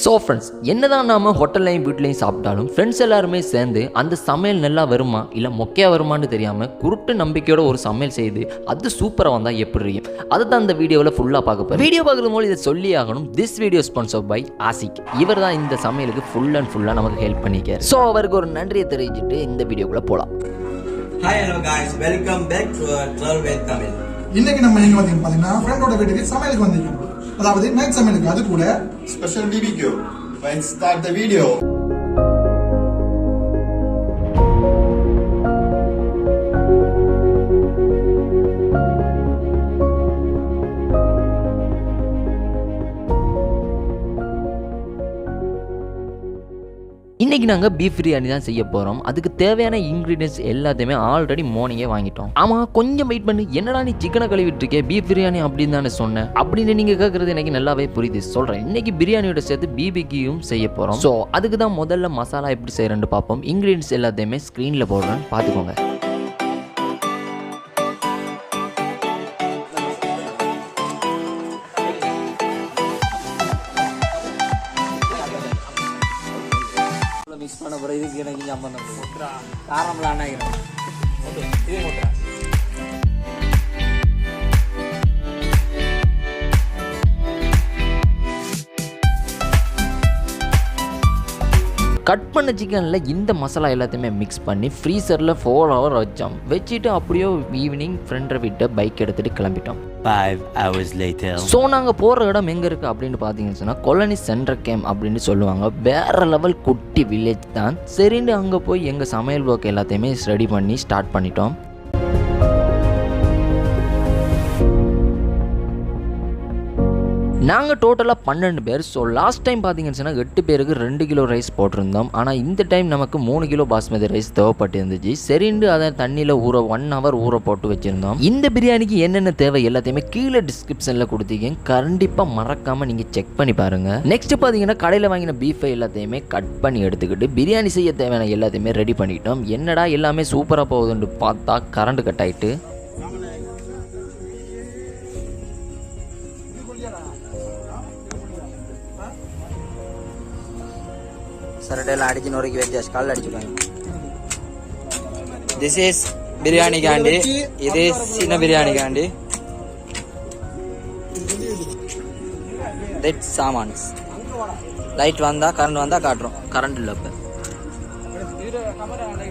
So friends, என்னதான் நாம் ஹோட்டல்லையும் வீட்லையும் சாப்பிட்டாலும் ஃப்ரெண்ட்ஸ் எல்லாருமே சேர்ந்து அந்த சமையல் நல்லா வருமா இல்லை மொக்கையாக வருமானு தெரியாமல் குருட்டு நம்பிக்கையோட ஒரு சமையல் செய்து அது சூப்பராக வந்தால் எப்படி இருக்கும் அதை தான் இந்த வீடியோவில் ஃபுல்லாக பார்க்க போகிறேன். வீடியோ பார்க்குறது போது இதை சொல்லி ஆகணும். திஸ் வீடியோ ஸ்பான்சர் பை ஆசிக். இவர் தான் இந்த சமையலுக்கு ஃபுல் அண்ட் ஃபுல்லாக நமக்கு ஹெல்ப் பண்ணிக்கார். ஸோ அவருக்கு ஒரு நன்றியை தெரிவிச்சுட்டு இந்த வீடியோக்குள்ளே போகலாம். Hi hello guys, welcome back to Clove Tamil. இன்னைக்கு நம்ம எங்க பாத்தீங்கன்னா ஃப்ரெண்டோட வீட்டுக்கு சமையலுக்கு வந்திருக்கோம். அதாவது நைட் சமையலுக்கு, அது கூட special BBQ. Let's start the video. இன்றைக்கி நாங்கள் பீஃப் பிரியாணி தான் செய்ய போகிறோம். அதுக்கு தேவையான இன்க்ரீடியன்ஸ் எல்லாத்தையுமே ஆல்ரெடி மார்னிங்கே வாங்கிட்டோம். ஆமாம், கொஞ்சம் வெயிட் பண்ணி, என்னடா நீ சிக்கனை கழுவிட்டுருக்கே பீஃப் பிரியாணி அப்படின்னு தானே சொன்னேன் அப்படின்னு நீங்கள் கேட்குறது எனக்கு நல்லாவே புரியுது. சொல்கிறேன், இன்றைக்கி பிரியாணியோட சேர்த்து BBQயும் செய்ய போகிறோம். ஸோ அதுக்கு தான் முதல்ல மசாலா எப்படி செய்கிறேன்னு பார்ப்போம். இன்க்ரீடியன்ஸ் எல்லாத்தையுமே ஸ்க்ரீனில் போடுறேன், பார்த்துக்கோங்க. மிக்ஸ் பண்ண போகிற இதுக்கு எனக்கு சம்பந்தம் காரம்லாம் ஆகிடும். இதே மூட்டா கட் பண்ண சிக்கனில் இந்த மசாலா எல்லாத்தையுமே மிக்ஸ் பண்ணி ஃப்ரீசரில் 4 hours வச்சோம். வச்சுட்டு அப்படியே ஈவினிங் ஃப்ரெண்டை விட்டு பைக் எடுத்துகிட்டு கிளம்பிட்டோம். 5 hours later. ஸோ நாங்கள் போகிற இடம் எங்கே இருக்குது அப்படின்னு பார்த்தீங்கன்னு சொன்னால் கொலனி சென்ட்ரல் கேம்ப் அப்படின்னு சொல்லுவாங்க. வேறு லெவல் குட்டி வில்லேஜ் தான். சரின்னு அங்கே போய் எங்கள் சமையல் ஒர்க் எல்லாத்தையுமே ரெடி பண்ணி ஸ்டார்ட் பண்ணிட்டோம். நாங்கள் டோட்டலாக 12 பேர். ஸோ லாஸ்ட் டைம் பார்த்தீங்கன்னு சொன்னால் 8 பேருக்கு 2 கிலோ ரைஸ் போட்டிருந்தோம். ஆனால் இந்த டைம் நமக்கு 3 கிலோ பாஸ்மதி ரைஸ் தேவைப்பட்டு இருந்துச்சு. சரிண்டு அதை தண்ணியில் 1 hour ஊற போட்டு வச்சுருந்தோம். இந்த பிரியாணிக்கு என்னென்ன தேவை எல்லாத்தையுமே கீழே டிஸ்கிரிப்ஷனில் கொடுத்துருக்கேன், கண்டிப்பாக மறக்காமல் நீங்கள் செக் பண்ணி பாருங்கள். நெக்ஸ்ட் பார்த்தீங்கன்னா கடையில் வாங்கின பீஃபை எல்லாத்தையுமே கட் பண்ணி எடுத்துக்கிட்டு பிரியாணி செய்ய தேவையான எல்லாத்தையுமே ரெடி பண்ணிட்டோம். என்னடா எல்லாமே சூப்பராக போகுதுன்னு பார்த்தா கரண்ட் கட் ஆகிட்டு சரடையில் அடிச்சு நொறுக்கி வச்சாச்சு, கால் அடிச்சுக்காங்க. திஸ் இஸ் பிரியாணி காண்டி, இது சின்ன பிரியாணி காண்டி. தட் சாமான்ஸ் லைட் வந்தா கரண்ட் வந்தா காட்டுறோம். கரண்ட் இல்லை இப்போ.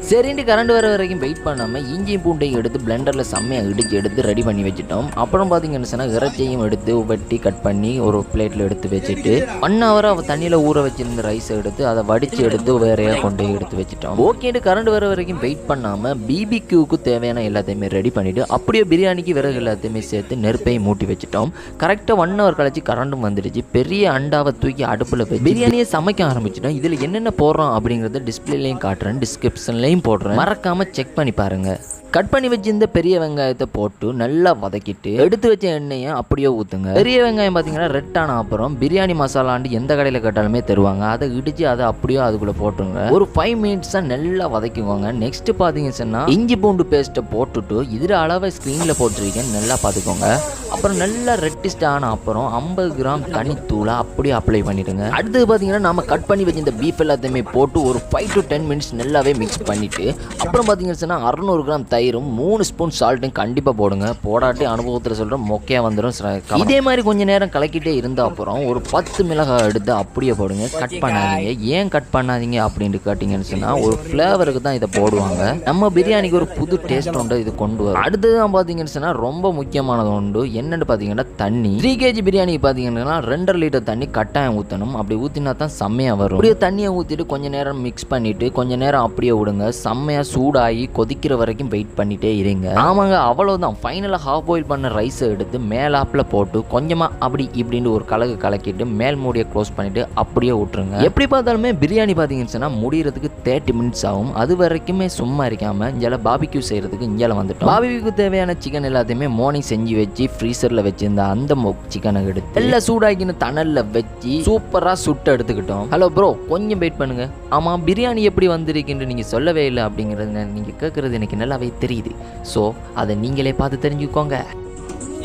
சரின்ட்டு கரண்ட் வர வரைக்கும் வெயிட் பண்ணாமல் இஞ்சியும் பூண்டையும் எடுத்து பிளெண்டரில் செம்மையாக இடிச்சு எடுத்து ரெடி பண்ணி வச்சுட்டோம். அப்புறம் பார்த்தீங்கன்னு சொன்னால் இறைச்சியும் எடுத்து வெட்டி கட் பண்ணி ஒரு பிளேட்டில் எடுத்து வச்சுட்டு 1 hour அவள் தண்ணியில் ஊற வச்சிருந்த ரைஸை எடுத்து அதை வடித்து எடுத்து வேறையாக கொண்டு எடுத்து வச்சுட்டோம். ஓகேட்டு கரண்ட் வர வரைக்கும் வெயிட் பண்ணாமல் BBQக்கு தேவையான எல்லாத்தையுமே ரெடி பண்ணிவிட்டு அப்படியே பிரியாணிக்கு விறகு எல்லாத்தையுமே சேர்த்து நெருப்பையும் மூட்டி வச்சுட்டோம். கரெக்டாக 1 hour கழிச்சு கரண்டும் வந்துடுச்சு. பெரிய அண்டாவை தூக்கி அடுப்பில் வச்சு பிரியாணியை சமைக்க ஆரம்பிச்சிட்டோம். இதில் என்னென்ன போடுறோம் அப்படிங்கிறத டிஸ்பிளேலையும் காட்டுறேன், டிஸ்கிரிப்ஷன்லையும் போடுறேன், மறக்காம செக் பண்ணி பாருங்க. கட் பண்ணி வச்சிருந்த பெரிய வெங்காயத்தை போட்டு நல்லா வதக்கிட்டு எடுத்து வச்ச எண்ணெயை அப்படியே ஊற்றுங்க. பெரிய வெங்காயம் பார்த்தீங்கன்னா ரெட் ஆன அப்புறம் பிரியாணி மசாலாண்டு எந்த கடையில் கேட்டாலுமே தருவாங்க. அதை இடிச்சு அதை அப்படியே அதுக்குள்ளே போட்டுருங்க. ஒரு 5 minutes நல்லா வதக்கிக்கோங்க. நெக்ஸ்ட் பார்த்தீங்கன்னா இஞ்சி பூண்டு பேஸ்ட்டை போட்டுட்டு இதில் அளவை ஸ்க்ரீனில் போட்டிருக்கேன், நல்லா பார்த்துக்கோங்க. அப்புறம் நல்லா ரெட்டிஸ்ட் ஆன அப்புறம் 50 கிராம் தனித்தூளை அப்படியே அப்ளை பண்ணிடுங்க. அடுத்தது பார்த்தீங்கன்னா நம்ம கட் பண்ணி வச்சிருந்த பீஃப் எல்லாத்தையுமே போட்டு ஒரு 5 to 10 minutes நல்லாவே மிக்ஸ் பண்ணிட்டு அப்புறம் பார்த்தீங்கன்னா 600 கிராம் தயிரும் 3 ஸ்பூன் சால்ட்டும் கண்டிப்பாக போடுங்க. போடாட்டி அனுபவத்தில் சொல்கிறேன் மொக்கையாக வந்துடும். இதே மாதிரி கொஞ்சம் நேரம் கலக்கிட்டே இருந்த அப்புறம் ஒரு 10 மிளகாய் எடுத்து அப்படியே போடுங்க. கட் பண்ணாதீங்க. ஏன் கட் பண்ணாதீங்க அப்படின்னு கேட்டிங்கன்னு சொன்னால் ஒரு ஃப்ளேவருக்கு தான் இதை போடுவாங்க. நம்ம பிரியாணிக்கு ஒரு புது டேஸ்ட் உண்டு இது கொண்டு வரும். அடுத்ததான் பார்த்தீங்கன்னு சொன்னால் ரொம்ப முக்கியமானது உண்டு. என்னென்னு பார்த்தீங்கன்னா தண்ணி. 3 kg பிரியாணிக்கு பார்த்தீங்கன்னா 2.5 லிட்டர் தண்ணி கட்டாயம் ஊற்றணும். அப்படி ஊற்றினா தான் செம்மையாக வரும். அப்படியே தண்ணியை ஊற்றிட்டு கொஞ்சம் நேரம் மிக்ஸ் பண்ணிவிட்டு கொஞ்சம் நேரம் அப்படியே விடுங்க. செம்மையாக சூடாகி கொதிக்கிற வரைக்கும் வெயிட் பண்ணிட்டே இருங்க. ஆமாங்க, அவ்வளவுதான். ஃபைனலாக ஹாஃப் பாயில் பண்ண ரைஸை எடுத்து மேலாப்பில் போட்டு கொஞ்சமாக அப்படி இப்படின்னு ஒரு கலக்கிட்டு மேல் மூடியை க்ளோஸ் பண்ணிட்டு அப்படியே விட்டுருங்க. எப்படி பார்த்தாலுமே பிரியாணி பார்த்தீங்கன்னா முடிகிறதுக்கு 30 minutes ஆகும். அது வரைக்குமே சும்மா இருக்காமல் இங்கே பாபிக்யூ செய்கிறதுக்கு இங்கே வந்துட்டோம். பாபிக்யூக்கு தேவையான சிக்கன் எல்லாத்தையுமே மார்னிங் செஞ்சு வச்சு ஃப்ரீசரில் வச்சிருந்த அந்த சிக்கனை எடுத்து எல்லாம் சூடாக்கின தணலில் வச்சு சூப்பராக சுட்டு எடுத்துக்கிட்டோம். ஹலோ ப்ரோ, கொஞ்சம் வெயிட் பண்ணுங்க. ஆமாம், பிரியாணி எப்படி வந்திருக்குன்னு நீங்கள் சொல்லவே இல்லை அப்படிங்கிறது நீங்கள் கேட்குறது எனக்கு நல்லாவே தெரியுது. ஸோ அதை நீங்களே பார்த்து தெரிஞ்சுக்கோங்க.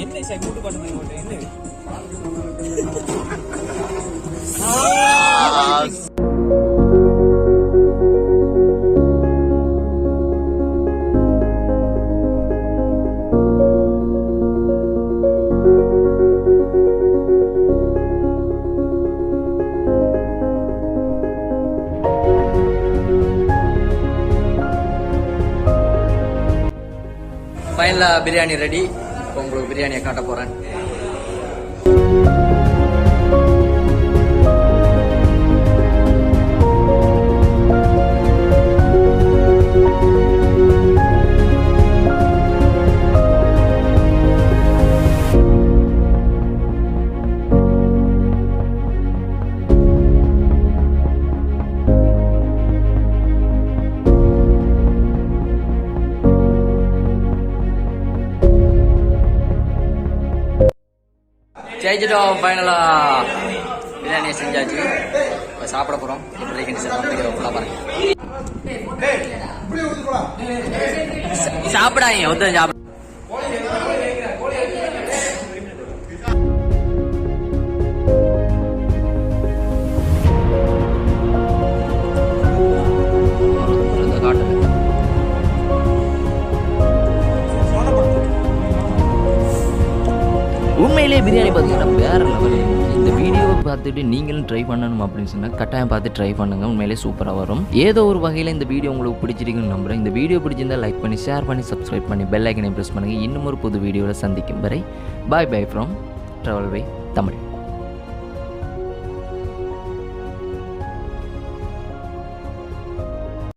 என்ன ஃபைனலாக பிரியாணி ரெடி. இப்போ உங்களுக்கு பிரியாணியை காட்ட போகிறேன். ஜெயிச்சிட்டோம். ஃபைனலாக பிரியாணியை செஞ்சாச்சு. இப்போ சாப்பிட போகிறோம். எப்படி கண்டிஷன் ஃபுல்லாக பாருங்க. சாப்பிடாங்க ஒருத்தர் சாப்பிட. உண்மையிலே பிரியாணி பார்த்தீங்கன்னா வேறு லெவல். இந்த வீடியோவை பார்த்துட்டு நீங்களும் ட்ரை பண்ணணும் அப்படின்னு சொன்னால் கட்டாயம் பார்த்து ட்ரை பண்ணுங்கள். உண்மையிலே சூப்பராக வரும். ஏதோ ஒரு வகையில் இந்த வீடியோ உங்களுக்கு பிடிச்சிருக்குன்னு நம்புகிறேன். இந்த வீடியோ பிடிச்சிருந்தால் லைக் பண்ணி ஷேர் பண்ணி சப்ஸ்கிரைப் பண்ணி பெல் ஐக்கனை ப்ரெஸ் பண்ணுங்கள். இன்னும் ஒரு புது வீடியோவில் சந்திக்கும் வரை bye bye from travel by Tamil.